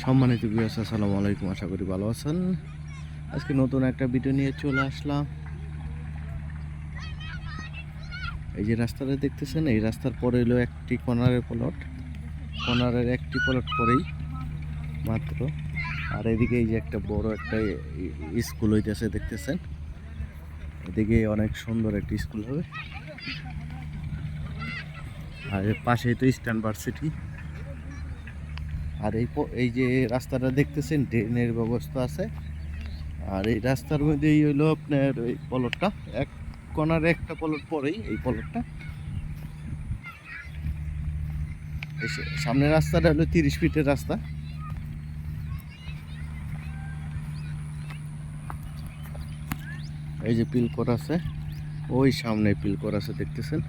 সম্মানিত ভিউয়ার্স, আসসালামু আলাইকুম। আশা করি ভালো আছেন। আজকে নতুন একটা ভিডিও নিয়ে চলে আসলাম। এই যে রাস্তাটা দেখতেছেন, এই রাস্তার পরে হলো একটি কর্নারের প্লট। কর্নারের একটি প্লট পরেই মাত্র। আর এদিকে এই যে একটা বড় একটা স্কুল হইতেছে দেখতেছেন। এদিকে অনেক সুন্দর একটি স্কুল হবে। আর এর পাশেই তো ইস্টার্ন ভার্সিটি। আর এই যে রাস্তাটা দেখতেছেন, ড্রেনের ব্যবস্থা আছে। আর এই রাস্তার মধ্যেই হইলো আপনার ওই প্লটটা, এক কর্নারে একটা প্লট পরেই এই প্লটটা। সামনের রাস্তাটা হলো 30 ফিটের রাস্তা। এই যে পিলকর আছে, ওই সামনে পিলকর আছে দেখতেছেন।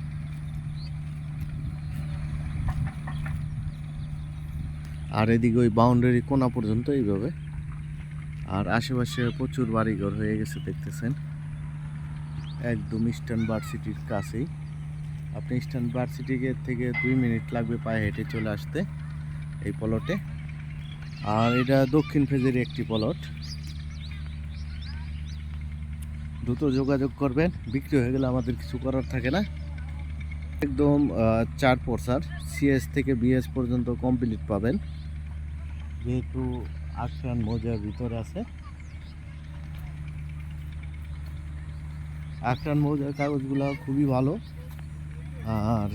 আর এদিকে ওই বাউন্ডারি কোনা পর্যন্ত এইভাবে। আর আশেপাশে প্রচুর বাড়িঘর হয়ে গেছে দেখতেছেন, একদম ইস্টার্ন ভার্সিটির কাছেই। আপনি ইস্টার্ন ভার্সিটি গেট থেকে 2 মিনিট লাগবে পায়ে হেঁটে চলে আসতে এই প্লটে। আর এটা দক্ষিণ ফেজের একটি প্লট। দ্রুত যোগাযোগ করবেন, বিক্রি হয়ে গেলে আমাদের কিছু করার থাকে না। একদম 4 প্রসার সিএস থেকে বিএস পর্যন্ত কমপ্লিট পাবেন, যেহেতু আখরান মৌজার ভিতরে আছে। আখরান মৌজার কাগজগুলো খুবই ভালো। আর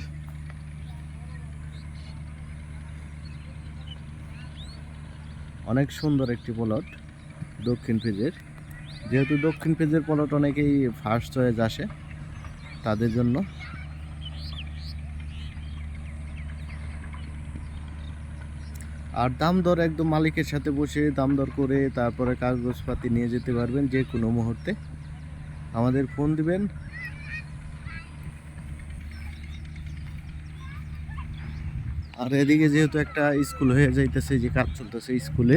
অনেক সুন্দর একটি প্লট দক্ষিণ পেজের। যেহেতু দক্ষিণ পেজের প্লট অনেকেই ফার্স্ট চয়েস আসে, তাদের জন্য। আর দাম দর একদম মালিকের সাথে বসে দাম দর করে তারপরে কাগজপাতি নিয়ে যেতে পারবেন যে কোনো মুহূর্তে। আমাদের ফোন দিবেন। আর এদিকে যেহেতু একটা স্কুল হয়ে যাইতেছে, যে কাজ চলতেছে স্কুলে।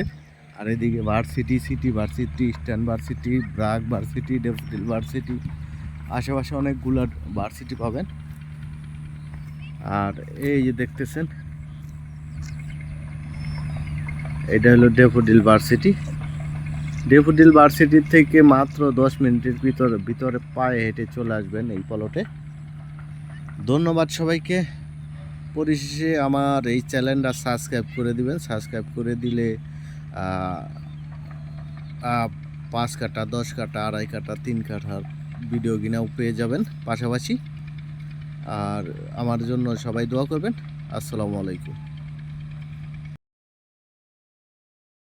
আর এদিকে varsity, city varsity, eastern varsity, BRAC varsity, daffodil varsity, আশেপাশে অনেকগুলো ভার্সিটি পাবেন। আর এই যে দেখতেছেন, এটা হলো ডেফোডিল ভার্সিটি। ডেফোডিল ভার্সিটি থেকে মাত্র 10 মিনিটের ভিতরে পায়ে হেঁটে চলে আসবেন এই প্লটে। ধন্যবাদ সবাইকে। পরিশেষে আমার এই চ্যানেলটা সাবস্ক্রাইব করে দিবেন। সাবস্ক্রাইব করে দিলে 5 কাঠা, 10 কাঠা, 2.5 কাঠা, 3 কাঠার ভিডিও কিনাও পেয়ে যাবেন পাশাপাশি। আর আমার জন্য সবাই দোয়া করবেন। আসসালামু আলাইকুম।